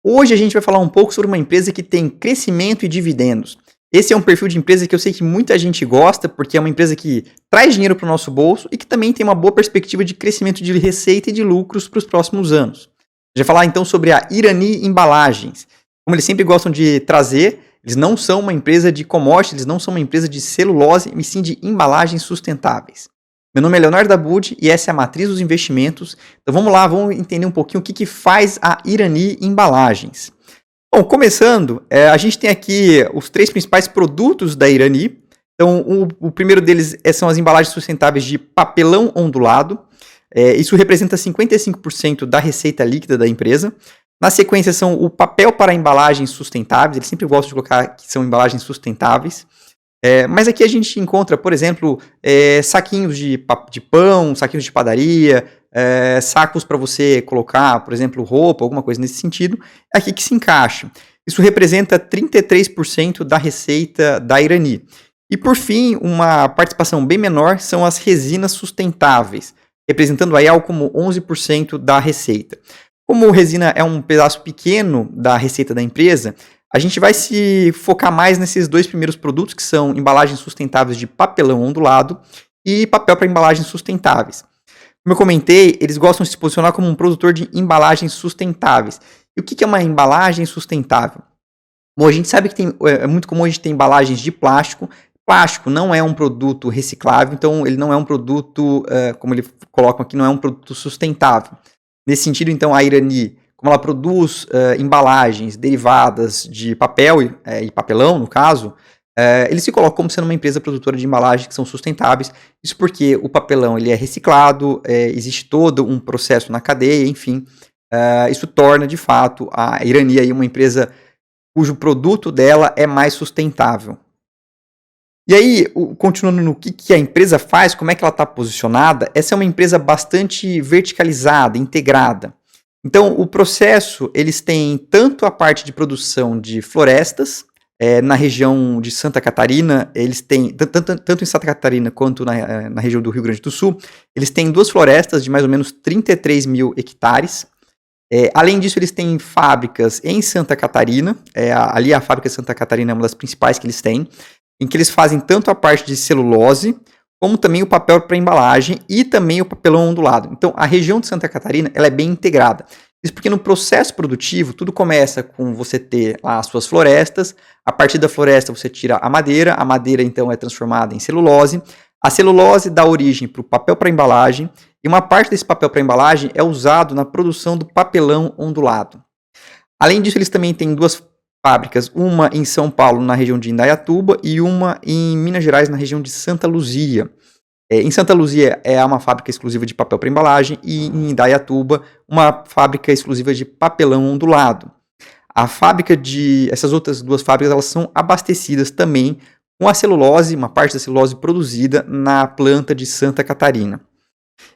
Hoje a gente vai falar um pouco sobre uma empresa que tem crescimento e dividendos. Esse é um perfil de empresa que eu sei que muita gente gosta, porque é uma empresa que traz dinheiro para o nosso bolso e que também tem uma boa perspectiva de crescimento de receita e de lucros para os próximos anos. A gente vai falar então sobre a Irani Embalagens. Como eles sempre gostam de trazer, eles não são uma empresa de commodities, eles não são uma empresa de celulose, mas sim de embalagens sustentáveis. Meu nome é Leonardo Abud e essa é a Matriz dos Investimentos. Então vamos lá, vamos entender um pouquinho o que faz a Irani Embalagens. Bom, começando, a gente tem aqui os 3 principais produtos da Irani. Então o primeiro deles são as embalagens sustentáveis de papelão ondulado. Isso representa 55% da receita líquida da empresa. Na sequência são o papel para embalagens sustentáveis, eles sempre gostam de colocar que são embalagens sustentáveis. Mas aqui a gente encontra, por exemplo, saquinhos de pão, saquinhos de padaria, sacos para você colocar, por exemplo, roupa, alguma coisa nesse sentido, é aqui que se encaixa. Isso representa 33% da receita da Irani. E por fim, uma participação bem menor são as resinas sustentáveis, representando aí algo como 11% da receita. Como resina é um pedaço pequeno da receita da empresa, a gente vai se focar mais nesses 2 primeiros produtos, que são embalagens sustentáveis de papelão ondulado e papel para embalagens sustentáveis. Como eu comentei, eles gostam de se posicionar como um produtor de embalagens sustentáveis. E o que é uma embalagem sustentável? Bom, a gente sabe que é muito comum a gente ter embalagens de plástico. Plástico não é um produto reciclável, então ele não é um produto, como ele colocam aqui, não é um produto sustentável. Nesse sentido, então, a Irani, como ela produz embalagens derivadas de papel e papelão, no caso, eles se colocam como sendo uma empresa produtora de embalagens que são sustentáveis. Isso porque o papelão ele é reciclado, existe todo um processo na cadeia, enfim. Isso torna, de fato, a Irani aí uma empresa cujo produto dela é mais sustentável. E aí, continuando no que a empresa faz, como é que ela está posicionada, essa é uma empresa bastante verticalizada, integrada. Então, o processo, eles têm tanto a parte de produção de florestas, na região de Santa Catarina, eles têm, tanto em Santa Catarina quanto na região do Rio Grande do Sul, eles têm 2 florestas de mais ou menos 33 mil hectares. Além disso, eles têm fábricas em Santa Catarina, ali a fábrica de Santa Catarina é uma das principais que eles têm, em que eles fazem tanto a parte de celulose, como também o papel para embalagem e também o papelão ondulado. Então, a região de Santa Catarina ela é bem integrada. Isso porque no processo produtivo, tudo começa com você ter lá as suas florestas, a partir da floresta você tira a madeira então é transformada em celulose, a celulose dá origem para o papel para embalagem, e uma parte desse papel para embalagem é usado na produção do papelão ondulado. Além disso, eles também têm 2 fábricas, uma em São Paulo, na região de Indaiatuba, e uma em Minas Gerais, na região de Santa Luzia. Em Santa Luzia é uma fábrica exclusiva de papel para embalagem, e em Indaiatuba, uma fábrica exclusiva de papelão ondulado. Essas outras 2 fábricas elas são abastecidas também com a celulose, uma parte da celulose produzida na planta de Santa Catarina.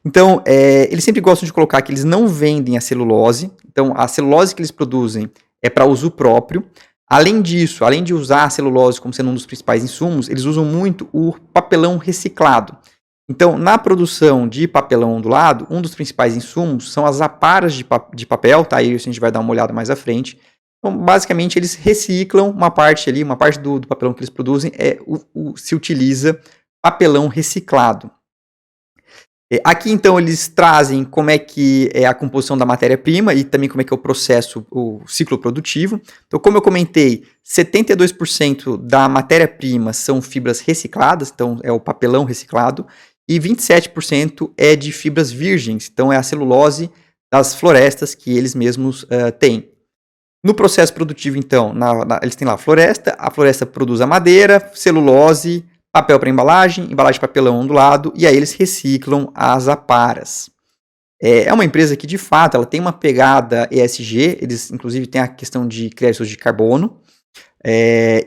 Então, eles sempre gostam de colocar que eles não vendem a celulose, então a celulose que eles produzem é para uso próprio. Além disso, além de usar a celulose como sendo um dos principais insumos, eles usam muito o papelão reciclado. Então, na produção de papelão ondulado, um dos principais insumos são as aparas de papel, tá? Aí a gente vai dar uma olhada mais à frente. Então, basicamente, eles reciclam uma parte ali, uma parte do papelão que eles produzem, se utiliza papelão reciclado. Aqui, então, eles trazem como é que é a composição da matéria-prima e também como é que é o processo, o ciclo produtivo. Então, como eu comentei, 72% da matéria-prima são fibras recicladas, então é o papelão reciclado, e 27% é de fibras virgens, então é a celulose das florestas que eles mesmos têm. No processo produtivo, então, eles têm lá a floresta produz a madeira, celulose, papel para embalagem de papelão ondulado, e aí eles reciclam as aparas. É uma empresa que, de fato, ela tem uma pegada ESG, eles, inclusive, têm a questão de créditos de carbono,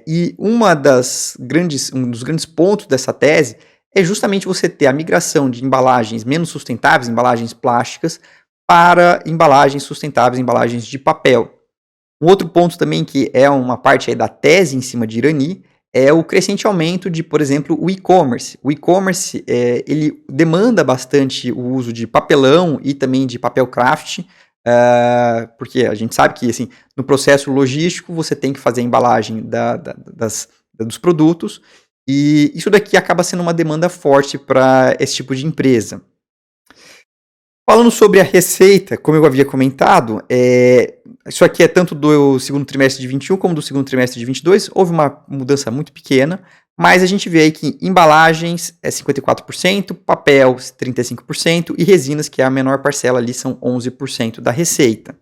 e um dos grandes pontos dessa tese é justamente você ter a migração de embalagens menos sustentáveis, embalagens plásticas, para embalagens sustentáveis, embalagens de papel. Um outro ponto também que é uma parte aí da tese em cima de Irani é o crescente aumento de, por exemplo, o e-commerce. O e-commerce ele demanda bastante o uso de papelão e também de papel craft porque a gente sabe que assim, no processo logístico você tem que fazer a embalagem dos produtos, e isso daqui acaba sendo uma demanda forte para esse tipo de empresa. Falando sobre a receita, como eu havia comentado, isso aqui é tanto do segundo trimestre de 21 como do segundo trimestre de 22, houve uma mudança muito pequena, mas a gente vê aí que embalagens é 54%, papel 35% e resinas, que é a menor parcela ali, são 11% da receita.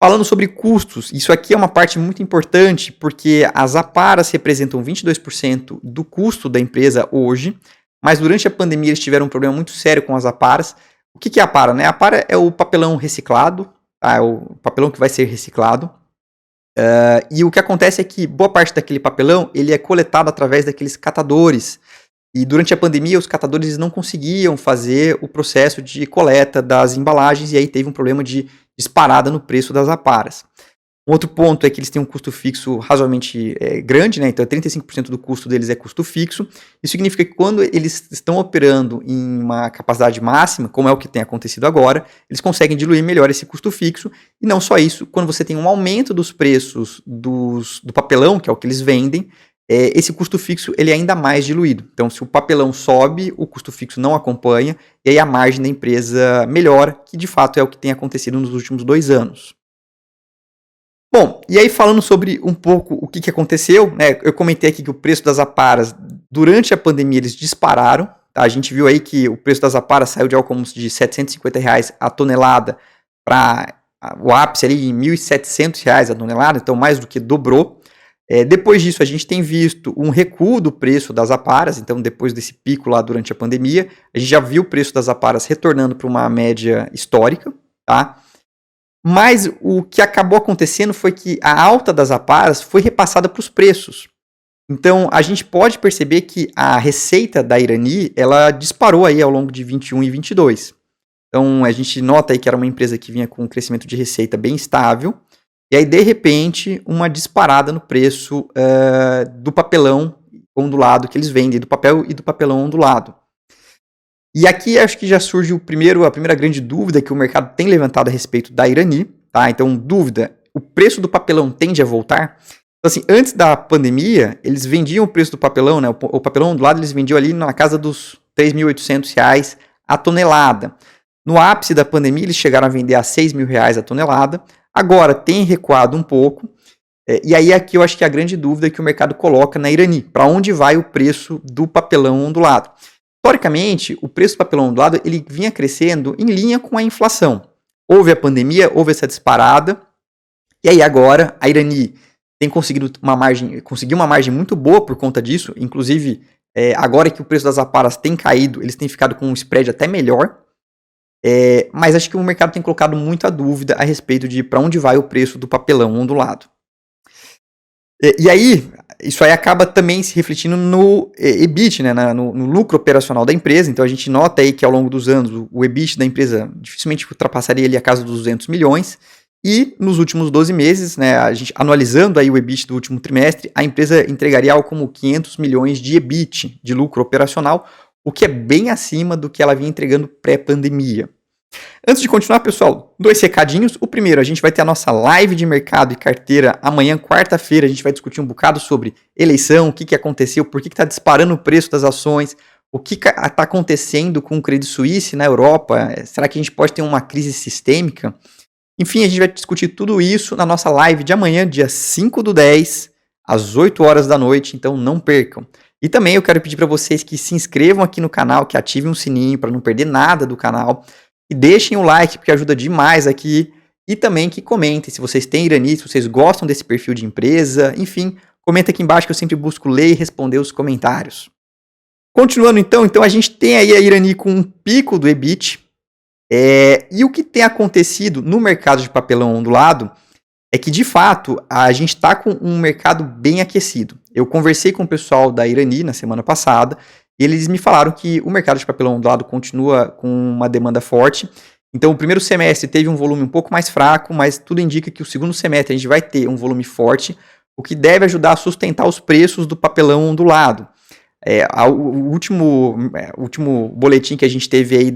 Falando sobre custos, isso aqui é uma parte muito importante, porque as aparas representam 22% do custo da empresa hoje, mas durante a pandemia eles tiveram um problema muito sério com as aparas. O que é a apara? Né? A apara é o papelão reciclado, tá? É o papelão que vai ser reciclado. E o que acontece é que boa parte daquele papelão ele é coletado através daqueles catadores. E durante a pandemia os catadores não conseguiam fazer o processo de coleta das embalagens e aí teve um problema de disparada no preço das aparas. Um outro ponto é que eles têm um custo fixo razoavelmente grande, né? Então 35% do custo deles é custo fixo. Isso significa que quando eles estão operando em uma capacidade máxima, como é o que tem acontecido agora, eles conseguem diluir melhor esse custo fixo. E não só isso, quando você tem um aumento dos preços do papelão, que é o que eles vendem, esse custo fixo ele é ainda mais diluído. Então, se o papelão sobe, o custo fixo não acompanha, e aí a margem da empresa melhora, que de fato é o que tem acontecido nos últimos 2 anos. Bom, e aí falando sobre um pouco o que aconteceu, né? Eu comentei aqui que o preço das aparas, durante a pandemia, eles dispararam. Tá? A gente viu aí que o preço das aparas saiu de algo como de R$ 750 a tonelada para o ápice ali em R$ 1.700 a tonelada, então mais do que dobrou. Depois disso, a gente tem visto um recuo do preço das aparas, então depois desse pico lá durante a pandemia, a gente já viu o preço das aparas retornando para uma média histórica, tá? Mas o que acabou acontecendo foi que a alta das aparas foi repassada para os preços. Então, a gente pode perceber que a receita da Irani, ela disparou aí ao longo de 21 e 22. Então, a gente nota aí que era uma empresa que vinha com um crescimento de receita bem estável, e aí, de repente, uma disparada no preço do papelão ondulado que eles vendem, do papel e do papelão ondulado. E aqui acho que já surge a primeira grande dúvida que o mercado tem levantado a respeito da Irani. Tá? Então, dúvida, o preço do papelão tende a voltar? Então, assim, antes da pandemia, eles vendiam o preço do papelão, né? O papelão ondulado eles vendiam ali na casa dos R$ 3.800 a tonelada. No ápice da pandemia, eles chegaram a vender a R$ 6.000 a tonelada. Agora tem recuado um pouco, e aí aqui eu acho que é a grande dúvida que o mercado coloca na Irani, para onde vai o preço do papelão ondulado. Historicamente, o preço do papelão ondulado ele vinha crescendo em linha com a inflação. Houve a pandemia, houve essa disparada, e aí agora a Irani tem conseguiu uma margem muito boa por conta disso, inclusive agora que o preço das aparas tem caído, eles têm ficado com um spread até melhor. Mas acho que o mercado tem colocado muita dúvida a respeito de para onde vai o preço do papelão ondulado. E aí, isso aí acaba também se refletindo no EBIT, né, no lucro operacional da empresa. Então a gente nota aí que ao longo dos anos o EBIT da empresa dificilmente ultrapassaria ali a casa dos 200 milhões. E nos últimos 12 meses, né, a gente analisando aí o EBIT do último trimestre, a empresa entregaria algo como 500 milhões de EBIT, de lucro operacional, o que é bem acima do que ela vinha entregando pré-pandemia. Antes de continuar, pessoal, 2 recadinhos. O primeiro, a gente vai ter a nossa live de mercado e carteira amanhã, quarta-feira. A gente vai discutir um bocado sobre eleição, o que aconteceu, por que está disparando o preço das ações, o que está acontecendo com o Credit Suisse na Europa, será que a gente pode ter uma crise sistêmica? Enfim, a gente vai discutir tudo isso na nossa live de amanhã, dia 5/10, às 8 horas da noite, então não percam. E também eu quero pedir para vocês que se inscrevam aqui no canal, que ativem o sininho para não perder nada do canal. E deixem o like, porque ajuda demais aqui. E também que comentem se vocês têm Irani, se vocês gostam desse perfil de empresa. Enfim, comenta aqui embaixo que eu sempre busco ler e responder os comentários. Continuando então a gente tem aí a Irani com um pico do EBIT. E o que tem acontecido no mercado de papelão ondulado é que, de fato, a gente está com um mercado bem aquecido. Eu conversei com o pessoal da Irani na semana passada, e eles me falaram que o mercado de papelão ondulado continua com uma demanda forte. Então, o primeiro semestre teve um volume um pouco mais fraco, mas tudo indica que o segundo semestre a gente vai ter um volume forte, o que deve ajudar a sustentar os preços do papelão ondulado. O último boletim que a gente teve aí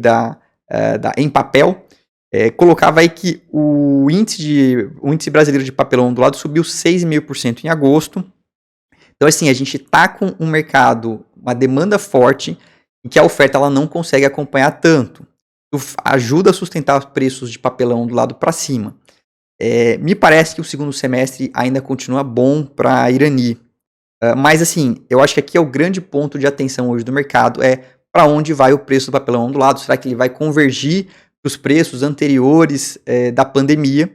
Empapel colocava aí que o índice brasileiro de papelão ondulado subiu 6,5% em agosto. Então, assim, a gente está com um mercado, uma demanda forte, e que a oferta ela não consegue acompanhar tanto. Isso ajuda a sustentar os preços de papelão do lado para cima. Me parece que o segundo semestre ainda continua bom para a Irani. Mas, assim, eu acho que aqui é o grande ponto de atenção hoje do mercado, para onde vai o preço do papelão ondulado. Será que ele vai convergir para os preços anteriores da pandemia?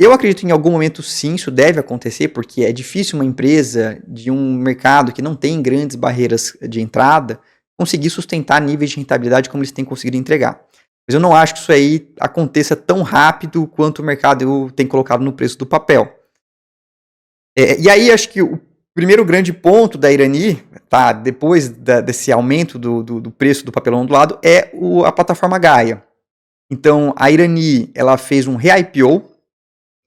Eu acredito que em algum momento sim, isso deve acontecer, porque é difícil uma empresa de um mercado que não tem grandes barreiras de entrada conseguir sustentar níveis de rentabilidade como eles têm conseguido entregar. Mas eu não acho que isso aí aconteça tão rápido quanto o mercado tem colocado no preço do papel. E aí acho que o primeiro grande ponto da Irani, tá, depois desse aumento do preço do papelão ondulado, é a plataforma Gaia. Então a Irani ela fez um re-IPO,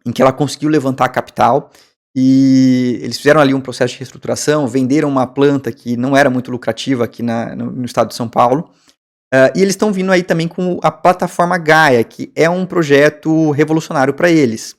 em que ela conseguiu levantar capital, e eles fizeram ali um processo de reestruturação, venderam uma planta que não era muito lucrativa aqui no estado de São Paulo, e eles estão vindo aí também com a plataforma Gaia, que é um projeto revolucionário para eles.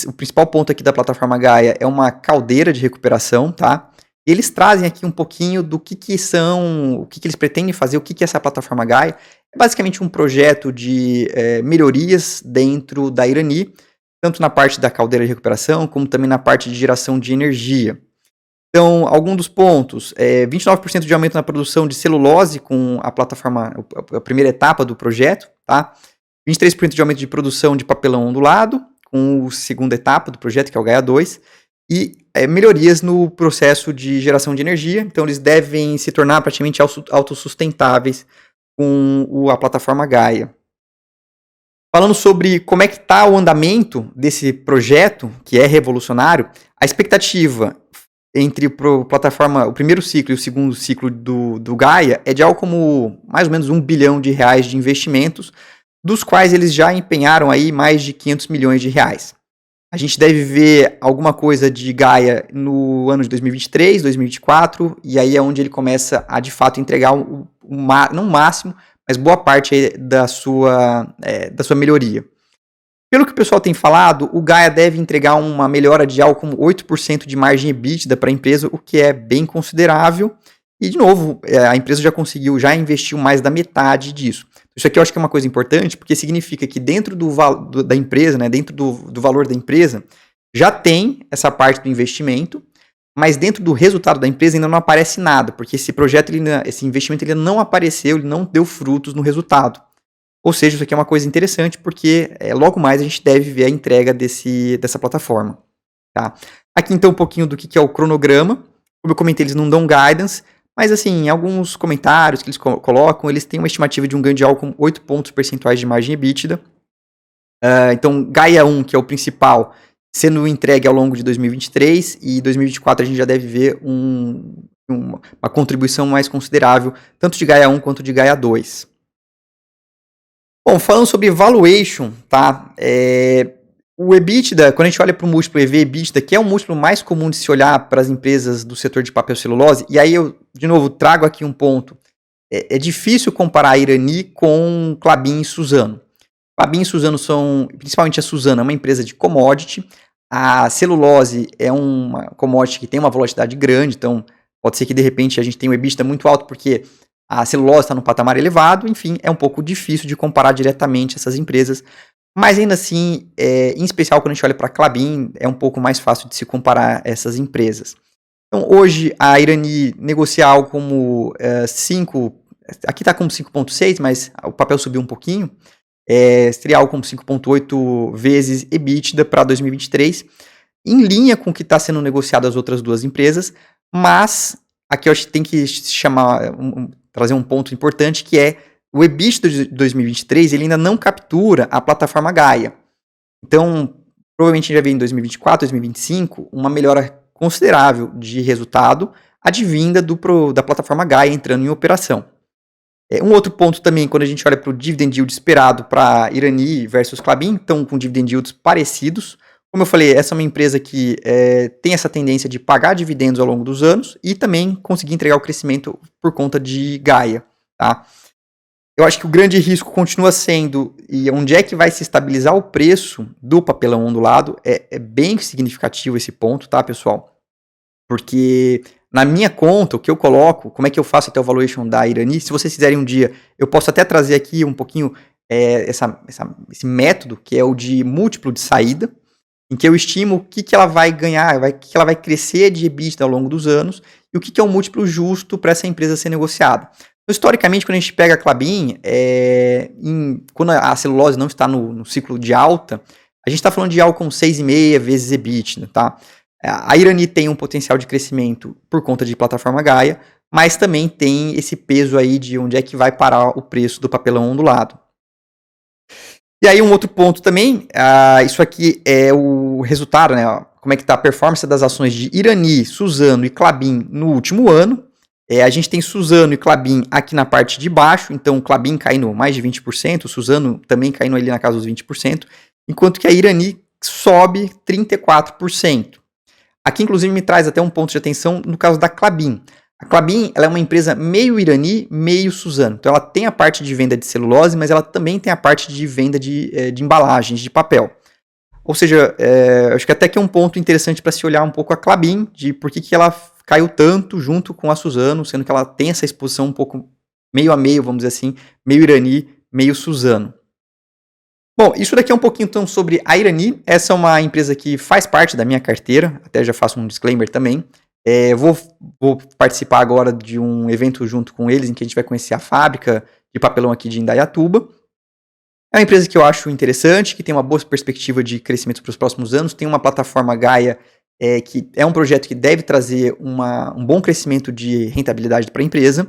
O principal ponto aqui da plataforma Gaia é uma caldeira de recuperação, tá? E eles trazem aqui um pouquinho do que são, o que eles pretendem fazer, o que é essa plataforma Gaia. É basicamente um projeto de melhorias dentro da Irani, tanto na parte da caldeira de recuperação, como também na parte de geração de energia. Então, alguns dos pontos, 29% de aumento na produção de celulose com a plataforma, a primeira etapa do projeto, tá? 23% de aumento de produção de papelão ondulado, com a segunda etapa do projeto, que é o Gaia 2, e melhorias no processo de geração de energia. Então, eles devem se tornar praticamente autossustentáveis com a plataforma Gaia. Falando sobre como é que está o andamento desse projeto, que é revolucionário, a expectativa entre o primeiro ciclo e o segundo ciclo do Gaia é de algo como mais ou menos R$1 bilhão de investimentos, dos quais eles já empenharam aí mais de 500 milhões de reais. A gente deve ver alguma coisa de Gaia no ano de 2023, 2024, e aí é onde ele começa a, de fato, entregar não o máximo, mas boa parte da sua melhoria. Pelo que o pessoal tem falado, o Gaia deve entregar uma melhora de algo como 8% de margem EBITDA para a empresa, o que é bem considerável. E, de novo, a empresa já investiu mais da metade disso. Isso aqui eu acho que é uma coisa importante, porque significa que dentro da empresa, né, dentro do valor da empresa, já tem essa parte do investimento, mas dentro do resultado da empresa ainda não aparece nada, porque esse investimento ele não apareceu, ele não deu frutos no resultado. Ou seja, isso aqui é uma coisa interessante, porque logo mais a gente deve ver a entrega dessa plataforma. Tá? Aqui então um pouquinho do que é o cronograma. Como eu comentei, eles não dão guidance, mas assim, em alguns comentários que eles colocam, eles têm uma estimativa de um ganho de algo com 8 pontos percentuais de margem EBITDA. Então, Gaia 1, que é o principal, sendo entregue ao longo de 2023, e 2024 a gente já deve ver uma contribuição mais considerável, tanto de Gaia 1 quanto de Gaia 2. Bom, falando sobre valuation, tá? O EBITDA, quando a gente olha para o múltiplo EV/EBITDA, que é um múltiplo mais comum de se olhar para as empresas do setor de papel celulose, e aí eu, de novo, trago aqui um ponto. É difícil comparar a Irani com Klabin e Suzano. Klabin e Suzano principalmente a Suzano, é uma empresa de commodity. A celulose é uma commodity que tem uma volatilidade grande, então pode ser que de repente a gente tenha um EBITDA muito alto porque a celulose está no patamar elevado, enfim, é um pouco difícil de comparar diretamente essas empresas, mas ainda assim, em especial quando a gente olha para a Klabin, é um pouco mais fácil de se comparar essas empresas. Então hoje a Irani negocia algo como 5, aqui está como 5,6, mas o papel subiu um pouquinho, seria algo como 5,8 vezes EBITDA para 2023, em linha com o que está sendo negociado as outras duas empresas, mas aqui eu acho que tem que trazer um ponto importante, que é o EBITDA de 2023, ele ainda não captura a plataforma Gaia. Então, provavelmente a gente vai ver em 2024, 2025, uma melhora considerável de resultado advinda da plataforma Gaia entrando em operação. Um outro ponto também, quando a gente olha para o dividend yield esperado para Irani versus Klabin, então com dividend yields parecidos. Como eu falei, essa é uma empresa que tem essa tendência de pagar dividendos ao longo dos anos e também conseguir entregar o crescimento por conta de Gaia. Tá? Eu acho que o grande risco continua sendo e onde é que vai se estabilizar o preço do papelão ondulado, é bem significativo esse ponto, tá, pessoal? Porque na minha conta, o que eu coloco, como é que eu faço até o valuation da Irani, se vocês quiserem um dia, eu posso até trazer aqui um pouquinho esse método, que é o de múltiplo de saída, em que eu estimo o que ela vai ganhar, o que ela vai crescer de EBITDA ao longo dos anos, e o que é um múltiplo justo para essa empresa ser negociada. Então, historicamente, quando a gente pega a Klabin, quando a celulose não está no ciclo de alta, a gente está falando de algo com 6,5 vezes EBITDA, tá? A Irani tem um potencial de crescimento por conta de plataforma Gaia, mas também tem esse peso aí de onde é que vai parar o preço do papelão ondulado. E aí um outro ponto também, isso aqui é o resultado, né? Como é que está a performance das ações de Irani, Suzano e Klabin no último ano. A gente tem Suzano e Klabin aqui na parte de baixo, então o Klabin caindo mais de 20%, o Suzano também caindo ali na casa dos 20%, enquanto que a Irani sobe 34%. Aqui, inclusive, me traz até um ponto de atenção no caso da Klabin. A Klabin, ela é uma empresa meio Irani, meio Suzano. Então, ela tem a parte de venda de celulose, mas ela também tem a parte de venda de embalagens, de papel. Ou seja, acho que até que é um ponto interessante para se olhar um pouco a Klabin, de por que ela caiu tanto junto com a Suzano, sendo que ela tem essa exposição um pouco meio a meio, vamos dizer assim, meio Irani, meio Suzano. Bom, isso daqui é um pouquinho então sobre a Irani. Essa é uma empresa que faz parte da minha carteira, até já faço um disclaimer também. Vou participar agora de um evento junto com eles, em que a gente vai conhecer a fábrica de papelão aqui de Indaiatuba. É uma empresa que eu acho interessante, que tem uma boa perspectiva de crescimento para os próximos anos, tem uma plataforma Gaia, que é um projeto que deve trazer um bom crescimento de rentabilidade para a empresa.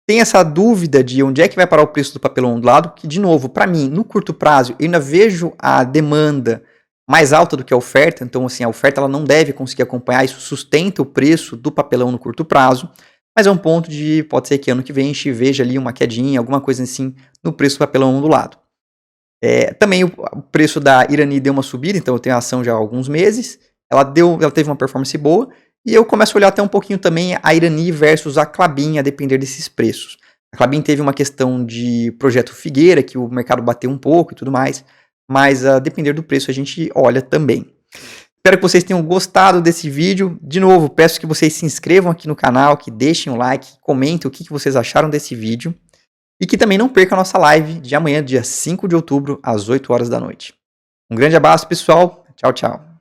Tem essa dúvida de onde é que vai parar o preço do papelão ondulado, que, de novo, para mim, no curto prazo, eu ainda vejo a demanda mais alta do que a oferta, então assim, a oferta ela não deve conseguir acompanhar, isso sustenta o preço do papelão no curto prazo, mas é um ponto de, pode ser que ano que vem a gente veja ali uma quedinha, alguma coisa assim, no preço do papelão ondulado. Também o preço da Irani deu uma subida, então eu tenho a ação já há alguns meses, ela teve uma performance boa, e eu começo a olhar até um pouquinho também a Irani versus a Klabin, a depender desses preços. A Klabin teve uma questão de projeto Figueira, que o mercado bateu um pouco e tudo mais, mas a depender do preço a gente olha também. Espero que vocês tenham gostado desse vídeo. De novo, peço que vocês se inscrevam aqui no canal, que deixem o like, comentem o que vocês acharam desse vídeo e que também não percam a nossa live de amanhã, dia 5 de outubro, às 8 horas da noite. Um grande abraço, pessoal. Tchau, tchau.